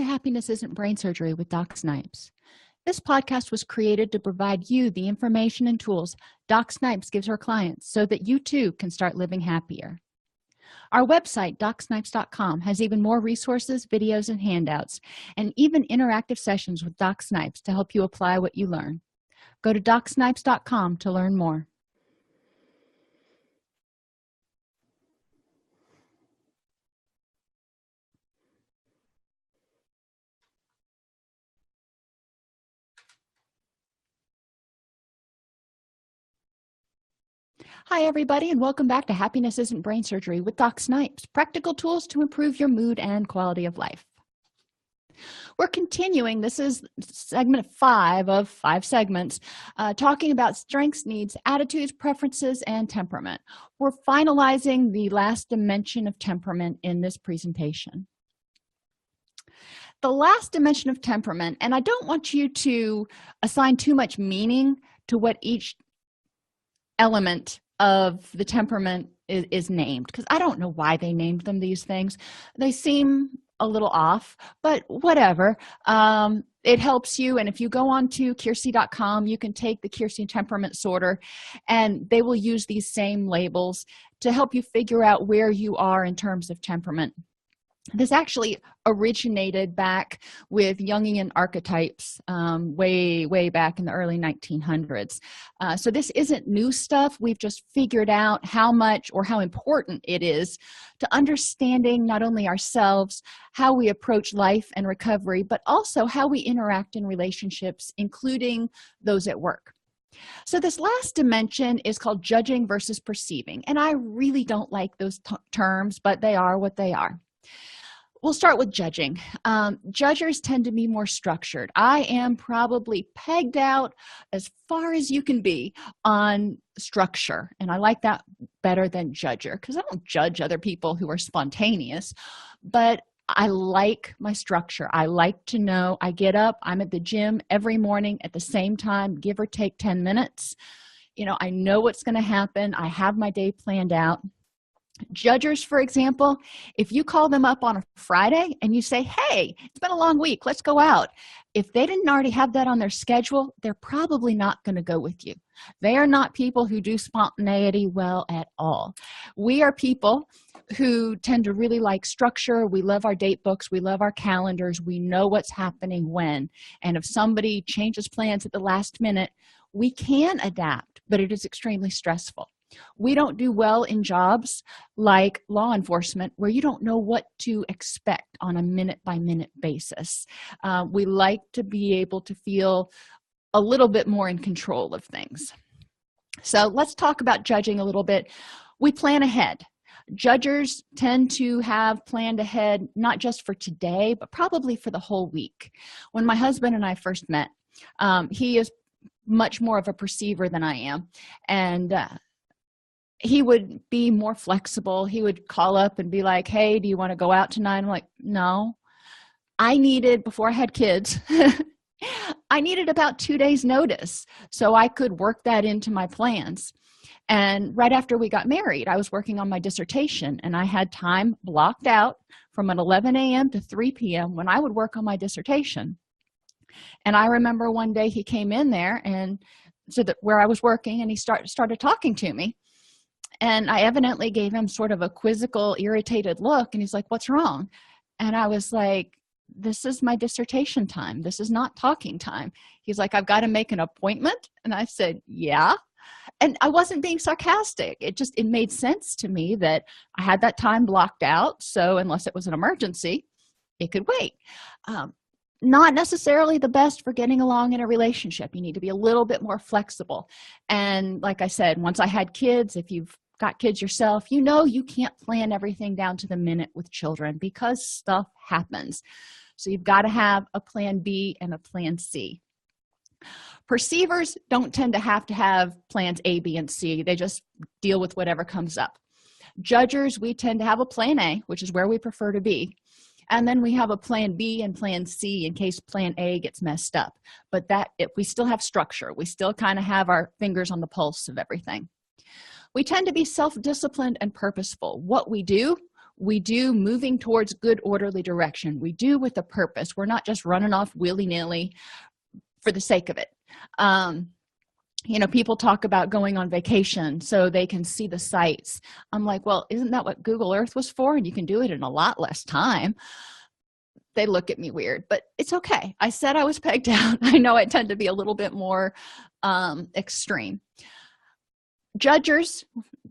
Happiness Isn't Brain Surgery with Doc Snipes. This podcast was created to provide you the information and tools Doc Snipes gives her clients so that you too can start living happier. Our website, DocSnipes.com, has even more resources, videos, and handouts, and even interactive sessions with Doc Snipes to help you apply what you learn. Go to DocSnipes.com to learn more. Hi, everybody, and welcome back to Happiness Isn't Brain Surgery with Doc Snipes, practical tools to improve your mood and quality of life. We're continuing. This is segment 5 of 5 segments, talking about strengths, needs, attitudes, preferences, and temperament. We're finalizing the last dimension of temperament in this presentation. The last dimension of temperament, and I don't want you to assign too much meaning to what each element of the temperament is named, because I don't know why they named them these things. They seem a little off, but whatever. It helps you, and if you go on to Keirsey.com, you can take the Keirsey temperament sorter, and they will use these same labels to help you figure out where you are in terms of temperament. This actually originated back with Jungian archetypes way back in the early 1900s. So this isn't new stuff. We've just figured out how much or how important it is to understanding not only ourselves, how we approach life and recovery, but also how we interact in relationships, including those at work. So this last dimension is called judging versus perceiving, and I really don't like those terms, but they are what they are. We'll start with judging. Judgers tend to be more structured. I am probably pegged out as far as you can be on structure, and I like that better than judger, because I don't judge other people who are spontaneous, but I like my structure. I like to know I get up, I'm at the gym every morning at the same time, give or take 10 minutes. I know what's going to happen. I have my day planned out. Judgers, for example, if you call them up on a Friday and you say, hey, it's been a long week, let's go out. If they didn't already have that on their schedule, they're probably not going to go with you. They are not people who do spontaneity well at all. We are people who tend to really like structure. We love our date books. We love our calendars. We know what's happening when. And if somebody changes plans at the last minute, we can adapt, but it is extremely stressful. We don't do well in jobs like law enforcement, where you don't know what to expect on a minute-by-minute basis. We like to be able to feel a little bit more in control of things. So let's talk about judging a little bit. We plan ahead. Judgers tend to have planned ahead, not just for today, but probably for the whole week. When my husband and I first met, he is much more of a perceiver than I am, and he would be more flexible. He would call up and be like, hey, do you want to go out tonight? I'm like, no. Before I had kids, I needed about 2 days notice so I could work that into my plans. And right after we got married, I was working on my dissertation, and I had time blocked out from 11 a.m. to 3 p.m. when I would work on my dissertation. And I remember one day he came in there and so that where I was working, and he started talking to me. And I evidently gave him sort of a quizzical, irritated look, and he's like, what's wrong? And I was like, this is my dissertation time. This is not talking time. He's like, I've got to make an appointment. And I said, yeah. And I wasn't being sarcastic. It made sense to me that I had that time blocked out. So unless it was an emergency, it could wait. Not necessarily the best for getting along in a relationship. You need to be a little bit more flexible. And like I said, once I had kids, if you've got kids yourself, you can't plan everything down to the minute with children because stuff happens. So you've got to have a plan B and a plan C. Perceivers don't tend to have plans A, B, and C. They just deal with whatever comes up. Judgers, we tend to have a plan A, which is where we prefer to be. And then we have a plan B and plan C in case plan A gets messed up. But we still have structure. We still kind of have our fingers on the pulse of everything. We tend to be self-disciplined and purposeful. What we do, We do moving towards good orderly direction. We do with a purpose. We're not just running off willy-nilly for the sake of it. People talk about going on vacation so they can see the sights. I'm like, well, isn't that what Google Earth was for? And you can do it in a lot less time. They look at me weird, but it's okay. I said I was pegged out. I know I tend to be a little bit more extreme. Judgers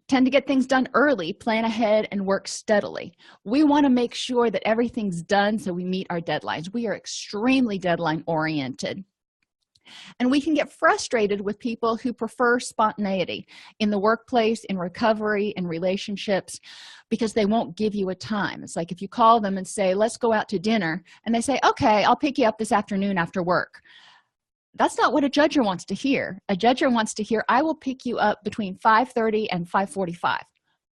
tend to get things done early, plan ahead, and work steadily. We want to make sure that everything's done so we meet our deadlines. We are extremely deadline oriented. And we can get frustrated with people who prefer spontaneity in the workplace, in recovery, in relationships, because they won't give you a time. It's like if you call them and say, let's go out to dinner, and they say, okay, I'll pick you up this afternoon after work. That's not what a judger wants to hear. A judger wants to hear, I will pick you up between 5:30 and 5:45.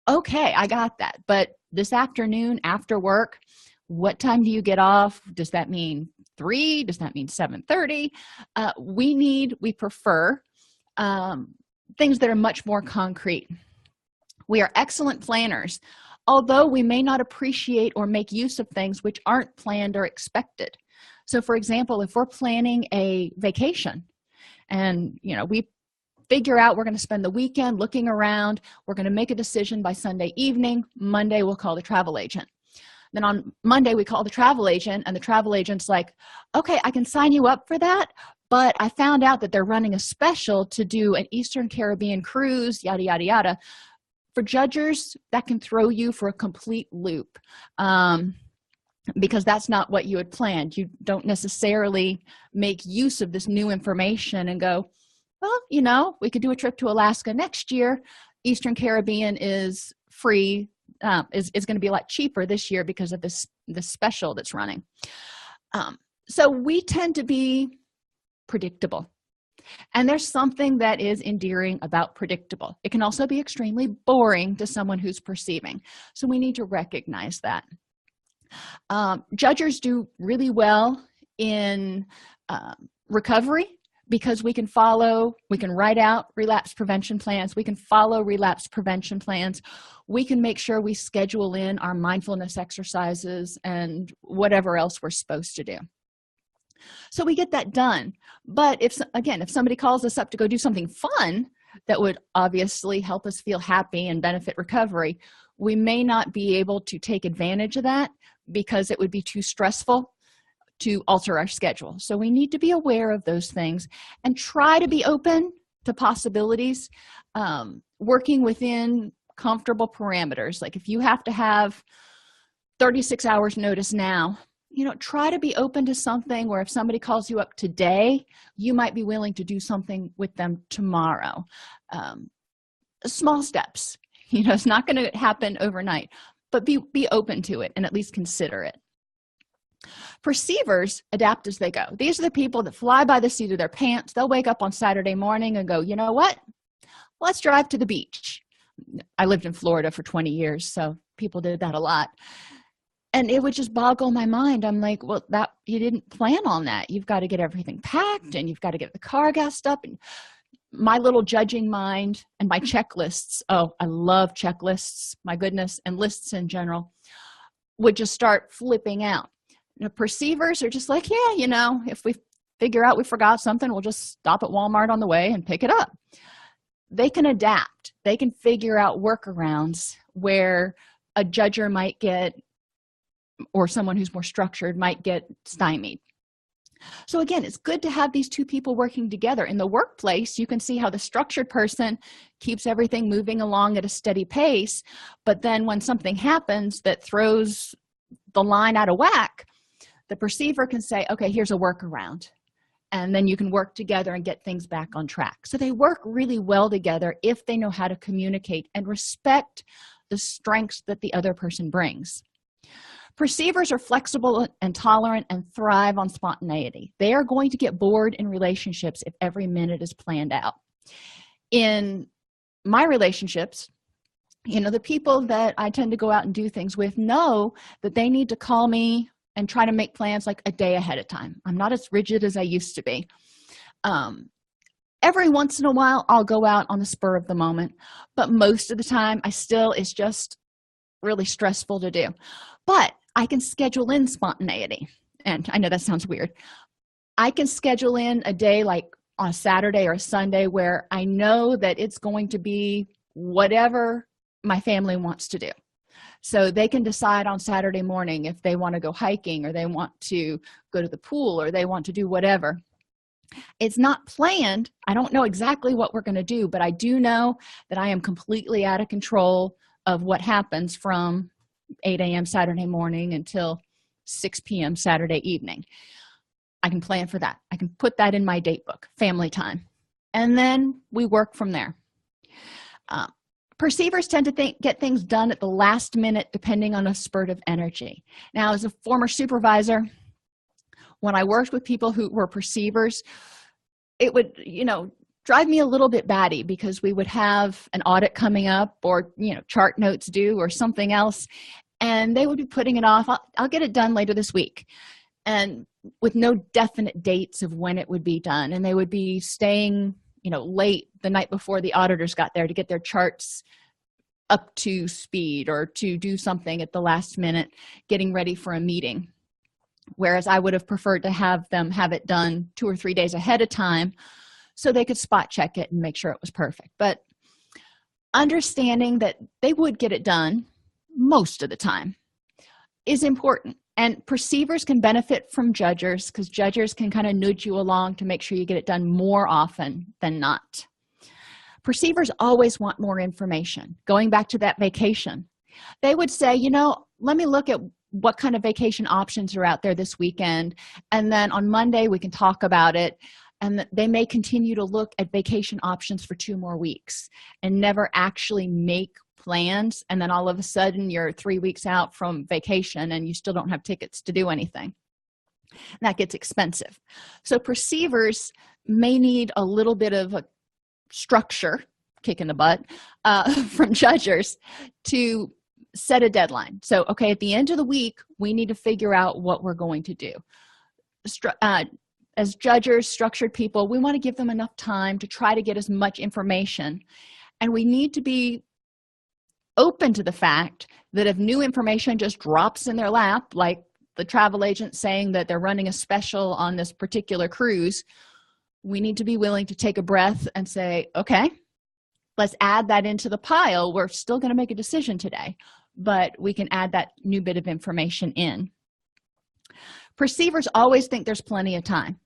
Okay, I got that. But this afternoon after work, what time do you get off? Does that mean 3? Does that mean 7:30? We prefer things that are much more concrete. We are excellent planners, although we may not appreciate or make use of things which aren't planned or expected. So, for example, if we're planning a vacation and, we figure out we're going to spend the weekend looking around, we're going to make a decision by Sunday evening, Monday we'll call the travel agent. Then on Monday, we call the travel agent, and the travel agent's like, okay, I can sign you up for that, but I found out that they're running a special to do an Eastern Caribbean cruise, yada, yada, yada. For judgers, that can throw you for a complete loop because that's not what you had planned. You don't necessarily make use of this new information and go, well, we could do a trip to Alaska next year. Eastern Caribbean is free. Is going to be a lot cheaper this year because of this special that's running. So we tend to be predictable. And there's something that is endearing about predictable. It can also be extremely boring to someone who's perceiving. So we need to recognize that. Judgers do really well in recovery because we can write out relapse prevention plans. We can follow relapse prevention plans. We can make sure we schedule in our mindfulness exercises and whatever else we're supposed to do. So we get that done. But if somebody calls us up to go do something fun that would obviously help us feel happy and benefit recovery, we may not be able to take advantage of that because it would be too stressful to alter our schedule. So we need to be aware of those things and try to be open to possibilities, working within comfortable parameters. Like if you have to have 36 hours notice now, try to be open to something where if somebody calls you up today, you might be willing to do something with them tomorrow. Small steps, it's not going to happen overnight, but be open to it and at least consider it. Perceivers adapt as they go. These are the people that fly by the seat of their pants. They'll wake up on Saturday morning and go, you know what? Let's drive to the beach. I lived in Florida for 20 years, so people did that a lot. And it would just boggle my mind. I'm like, well, that you didn't plan on that. You've got to get everything packed and you've got to get the car gassed up. And my little judging mind and my checklists, oh, I love checklists, my goodness, and lists in general, would just start flipping out. Perceivers are just like, yeah, if we figure out we forgot something, we'll just stop at Walmart on the way and pick it up. They can adapt. They can figure out workarounds where a judger might get, or someone who's more structured might get stymied. So again, it's good to have these two people working together. In the workplace, you can see how the structured person keeps everything moving along at a steady pace, but then when something happens that throws the line out of whack, the perceiver can say, okay, here's a workaround. And then you can work together and get things back on track. So they work really well together if they know how to communicate and respect the strengths that the other person brings. Perceivers are flexible and tolerant and thrive on spontaneity. They are going to get bored in relationships if every minute is planned out. In my relationships, the people that I tend to go out and do things with know that they need to call me and try to make plans like a day ahead of time. I'm not as rigid as I used to be. Every once in a while, I'll go out on the spur of the moment, but most of the time, it's just really stressful to do. But I can schedule in spontaneity. And I know that sounds weird. I can schedule in a day like on a Saturday or a Sunday where I know that it's going to be whatever my family wants to do. So they can decide on Saturday morning if they want to go hiking, or they want to go to the pool, or they want to do whatever. It's not planned. I don't know exactly what we're going to do, but I do know that I am completely out of control of what happens from 8 a.m. Saturday morning until 6 p.m. Saturday evening. I can plan for that. I can put that in my date book, family time. And then we work from there. Perceivers tend to get things done at the last minute, depending on a spurt of energy. Now, as a former supervisor, when I worked with people who were perceivers, it would, drive me a little bit batty, because we would have an audit coming up, or, chart notes due, or something else, and they would be putting it off. I'll get it done later this week, and with no definite dates of when it would be done. And they would be staying late the night before the auditors got there to get their charts up to speed, or to do something at the last minute, getting ready for a meeting. Whereas I would have preferred to have them have it done 2 or 3 days ahead of time, so they could spot check it and make sure it was perfect. But understanding that they would get it done most of the time is important. And perceivers can benefit from judgers, because judgers can kind of nudge you along to make sure you get it done more often than not. Perceivers always want more information. Going back to that vacation, they would say, let me look at what kind of vacation options are out there this weekend, and then on Monday we can talk about it. And they may continue to look at vacation options for 2 more weeks and never actually make plans. And then all of a sudden you're 3 weeks out from vacation and you still don't have tickets to do anything. And that gets expensive. So perceivers may need a little bit of a structure, kick in the butt, from judgers to set a deadline. So, okay, at the end of the week, we need to figure out what we're going to do. As judgers, structured people, we want to give them enough time to try to get as much information. And we need to be open to the fact that if new information just drops in their lap, like the travel agent saying that they're running a special on this particular cruise, we need to be willing to take a breath and say, okay, let's add that into the pile. We're still going to make a decision today, but we can add that new bit of information in. Perceivers always think there's plenty of time.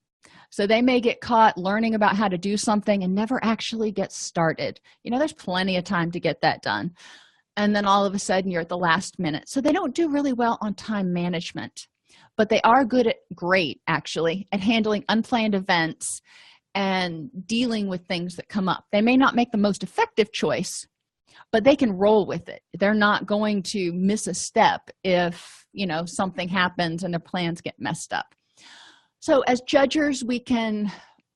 So they may get caught learning about how to do something and never actually get started. There's plenty of time to get that done. And then all of a sudden you're at the last minute. So they don't do really well on time management, but they are great actually at handling unplanned events and dealing with things that come up. They may not make the most effective choice, but they can roll with it. They're not going to miss a step if, something happens and their plans get messed up. So as judgers, we can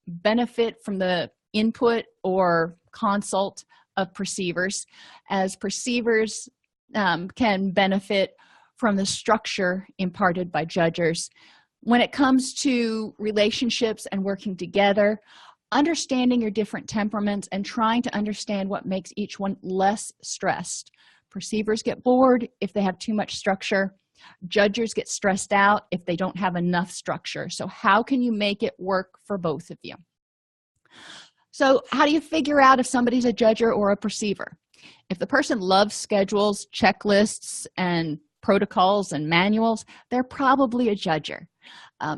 benefit from the input or consult of perceivers, as perceivers can benefit from the structure imparted by judgers. When it comes to relationships and working together, understanding your different temperaments and trying to understand what makes each one less stressed. Perceivers get bored if they have too much structure. Judgers get stressed out if they don't have enough structure. So how can you make it work for both of you? So how do you figure out if somebody's a judger or a perceiver? If the person loves schedules, checklists, and protocols and manuals, they're probably a judger.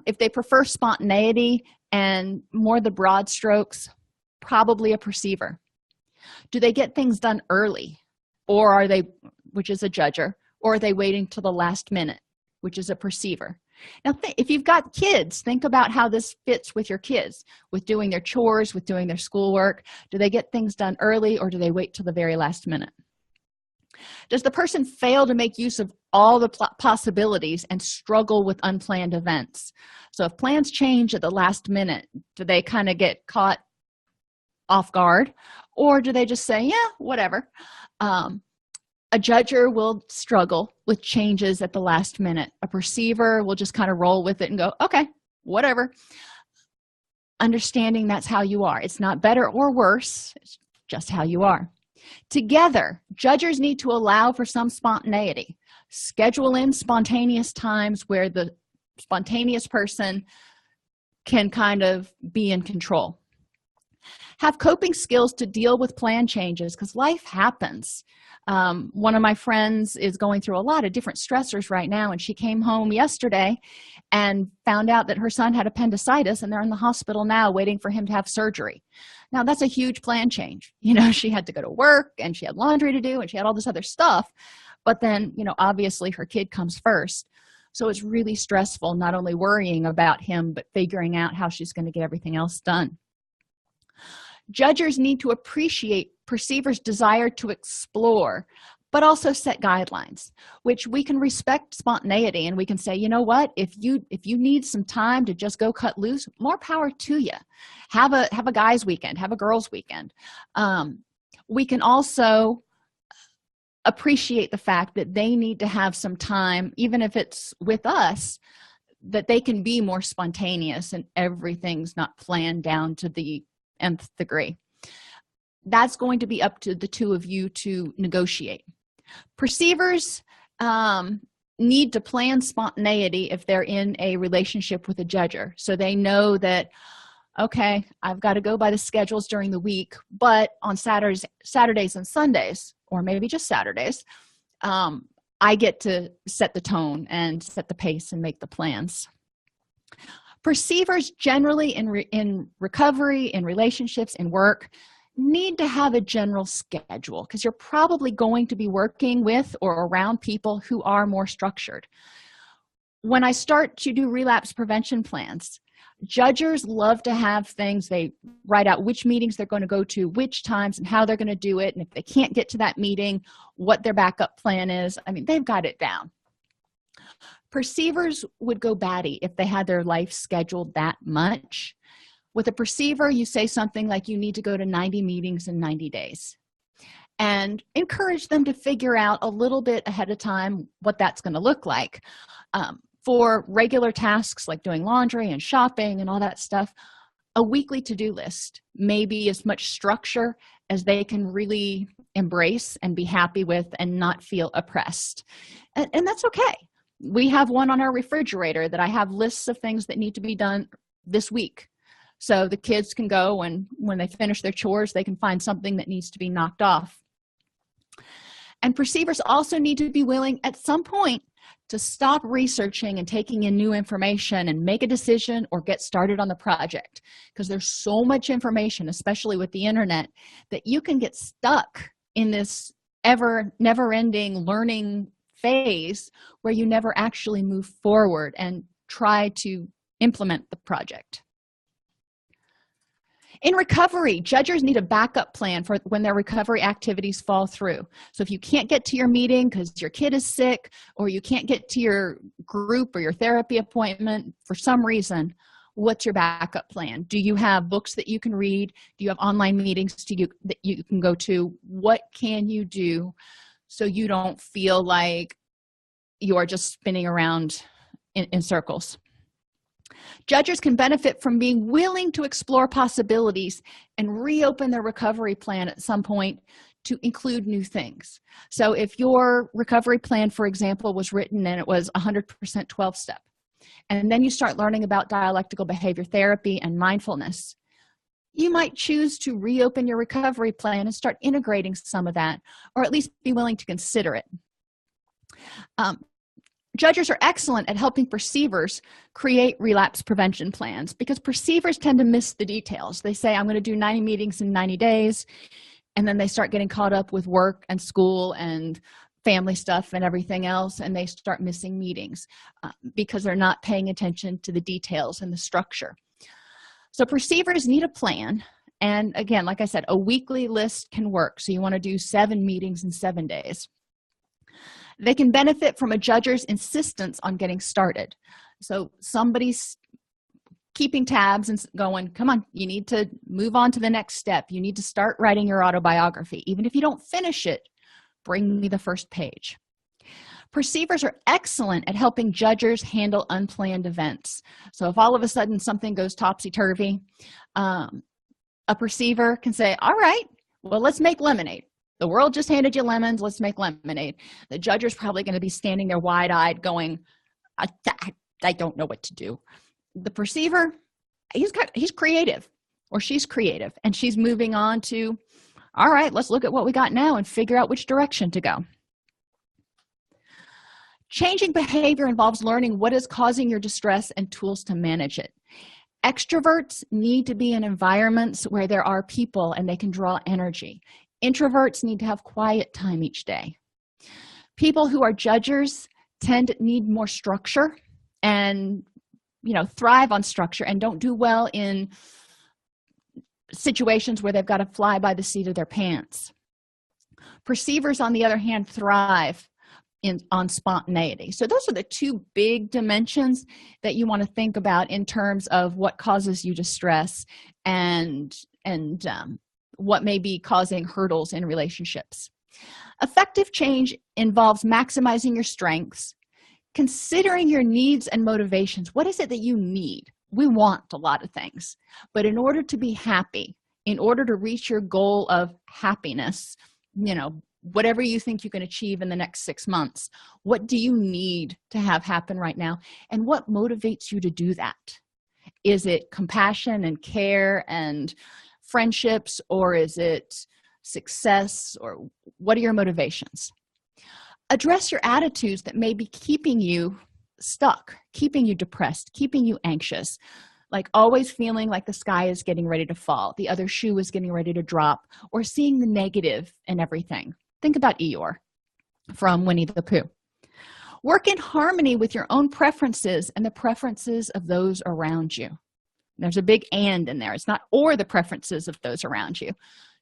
If they prefer spontaneity and more the broad strokes, probably a perceiver. Do they get things done early, or are they, which is a judger, or are they waiting till the last minute, which is a perceiver? Now, if you've got kids, think about how this fits with your kids, with doing their chores, with doing their schoolwork. Do they get things done early, or do they wait till the very last minute? Does the person fail to make use of all the possibilities and struggle with unplanned events? So if plans change at the last minute, do they kind of get caught off guard, or do they just say, yeah, whatever? A judger will struggle with changes at the last minute. A perceiver will just kind of roll with it and go, okay, whatever. Understanding that's how you are. It's not better or worse. It's just how you are. Together, judges need to allow for some spontaneity. Schedule in spontaneous times where the spontaneous person can kind of be in control. Have coping skills to deal with plan changes because life happens. One of my friends is going through a lot of different stressors right now, and she came home yesterday and found out that her son had appendicitis, and they're in the hospital now waiting for him to have surgery. Now, that's a huge plan change. She had to go to work, and she had laundry to do, and she had all this other stuff. But then, obviously her kid comes first. So it's really stressful, not only worrying about him, but figuring out how she's going to get everything else done. Judges need to appreciate perceivers' desire to explore, but also set guidelines, which we can respect spontaneity, and we can say, you know what, if you need some time to just go cut loose, more power to you. Have a guys' weekend, have a girls' weekend. We can also appreciate the fact that they need to have some time, even if it's with us, that they can be more spontaneous and everything's not planned down to the nth degree. That's going to be up to the two of you to negotiate. Perceivers need to plan spontaneity if they're in a relationship with a judger, so they know that, okay, I've got to go by the schedules during the week, but on Saturdays and Sundays, or maybe just Saturdays, I get to set the tone and set the pace and make the plans. Perceivers generally in recovery, in relationships, in work, need to have a general schedule because you're probably going to be working with or around people who are more structured. When I start to do relapse prevention plans, judges love to have things. They write out which meetings they're going to go to, which times, and how they're going to do it, and if they can't get to that meeting, what their backup plan is. I mean, they've got it down. Perceivers would go batty if they had their life scheduled that much. With a perceiver, you say something like you need to go to 90 meetings in 90 days and encourage them to figure out a little bit ahead of time what that's going to look like. For regular tasks like doing laundry and shopping and all that stuff, a weekly to-do list may be as much structure as they can really embrace and be happy with and not feel oppressed. And that's okay. We have one on our refrigerator that I have lists of things that need to be done this week. So the kids can go, and when they finish their chores, they can find something that needs to be knocked off. And perceivers also need to be willing at some point to stop researching and taking in new information and make a decision or get started on the project, because there's so much information, especially with the internet, that you can get stuck in this never-ending learning phase where you never actually move forward and try to implement the project. In recovery, judges need a backup plan for when their recovery activities fall through. So if you can't get to your meeting because your kid is sick, or you can't get to your group or your therapy appointment for some reason, what's your backup plan? Do you have books that you can read? Do you have online meetings that you can go to? What can you do so you don't feel like you're just spinning around in circles? Judges can benefit from being willing to explore possibilities and reopen their recovery plan at some point to include new things. So if your recovery plan, for example, was written and it was 100% 12-step, and then you start learning about dialectical behavior therapy and mindfulness, you might choose to reopen your recovery plan and start integrating some of that, or at least be willing to consider it. Judges are excellent at helping perceivers create relapse prevention plans because perceivers tend to miss the details. They say, I'm going to do 90 meetings in 90 days, and then they start getting caught up with work and school and family stuff and everything else, and they start missing meetings because they're not paying attention to the details and the structure. So perceivers need a plan, and again, like I said, a weekly list can work. So you want to do 7 meetings in 7 days. They can benefit from a judge's insistence on getting started. So somebody's keeping tabs and going, come on, you need to move on to the next step. You need to start writing your autobiography. Even if you don't finish it, bring me the first page. Perceivers are excellent at helping judges handle unplanned events. So if all of a sudden something goes topsy-turvy, a perceiver can say, all right, well, let's make lemonade. The world just handed you lemons. Let's make lemonade. The judge is probably going to be standing there wide-eyed going, I don't know what to do. The perceiver, he's creative, or she's creative, and she's moving on to, all right, let's look at what we got now and figure out which direction to go. Changing behavior involves learning what is causing your distress and tools to manage it. Extroverts need to be in environments where there are people and they can draw energy. Introverts need to have quiet time each day. People who are judgers need more structure and thrive on structure and don't do well in situations where they've got to fly by the seat of their pants. Perceivers, on the other hand, thrive on spontaneity. So those are the two big dimensions that you want to think about in terms of what causes you distress and what may be causing hurdles in relationships. Effective change involves maximizing your strengths, considering your needs and motivations. What is it that you need? We want a lot of things, but in order to be happy, in order to reach your goal of happiness, whatever you think you can achieve in the next 6 months, what do you need to have happen right now? And what motivates you to do that? Is it compassion and care and friendships, or is it success, or what are your motivations? Address your attitudes that may be keeping you stuck, keeping you depressed, keeping you anxious, like always feeling like the sky is getting ready to fall, the other shoe is getting ready to drop, or seeing the negative in everything. Think about Eeyore from Winnie the Pooh. Work in harmony with your own preferences and the preferences of those around you. There's a big and in there. It's not or the preferences of those around you.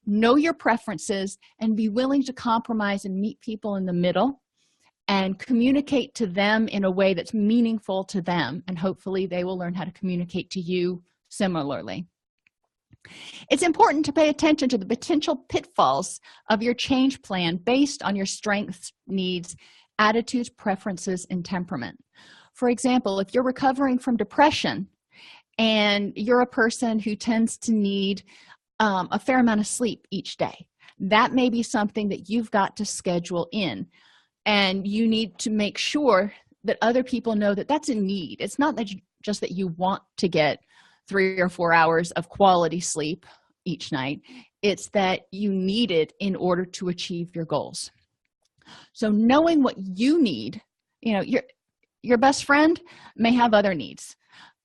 Know your preferences and be willing to compromise and meet people in the middle and communicate to them in a way that's meaningful to them, and hopefully they will learn how to communicate to you similarly. It's important to pay attention to the potential pitfalls of your change plan based on your strengths, needs, attitudes, preferences, and temperament. For example, if you're recovering from depression and you're a person who tends to need a fair amount of sleep each day, that may be something that you've got to schedule in, and you need to make sure that other people know that that's a need. It's not that just that you want to get 3 or 4 hours of quality sleep each night. It's that you need it in order to achieve your goals. So knowing what you need, your best friend may have other needs,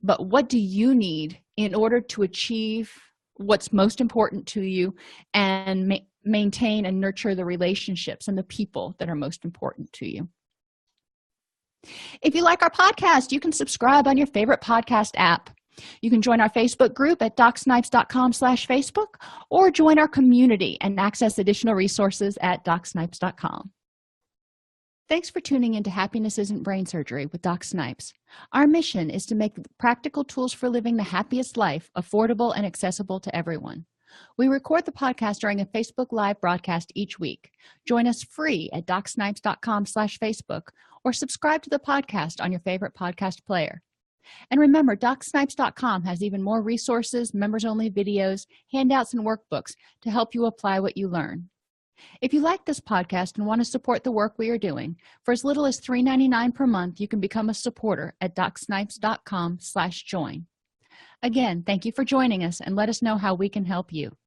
but what do you need in order to achieve what's most important to you and maintain and nurture the relationships and the people that are most important to you? If you like our podcast, you can subscribe on your favorite podcast app. You can join our Facebook group at docsnipes.com/Facebook, or join our community and access additional resources at docsnipes.com. Thanks for tuning into Happiness Isn't Brain Surgery with Doc Snipes. Our mission is to make practical tools for living the happiest life affordable and accessible to everyone. We record the podcast during a Facebook Live broadcast each week. Join us free at docsnipes.com/Facebook, or subscribe to the podcast on your favorite podcast player. And remember, docsnipes.com has even more resources, members-only videos, handouts, and workbooks to help you apply what you learn. If you like this podcast and want to support the work we are doing, for as little as $3.99 per month, you can become a supporter at docsnipes.com/join. Again, thank you for joining us, and let us know how we can help you.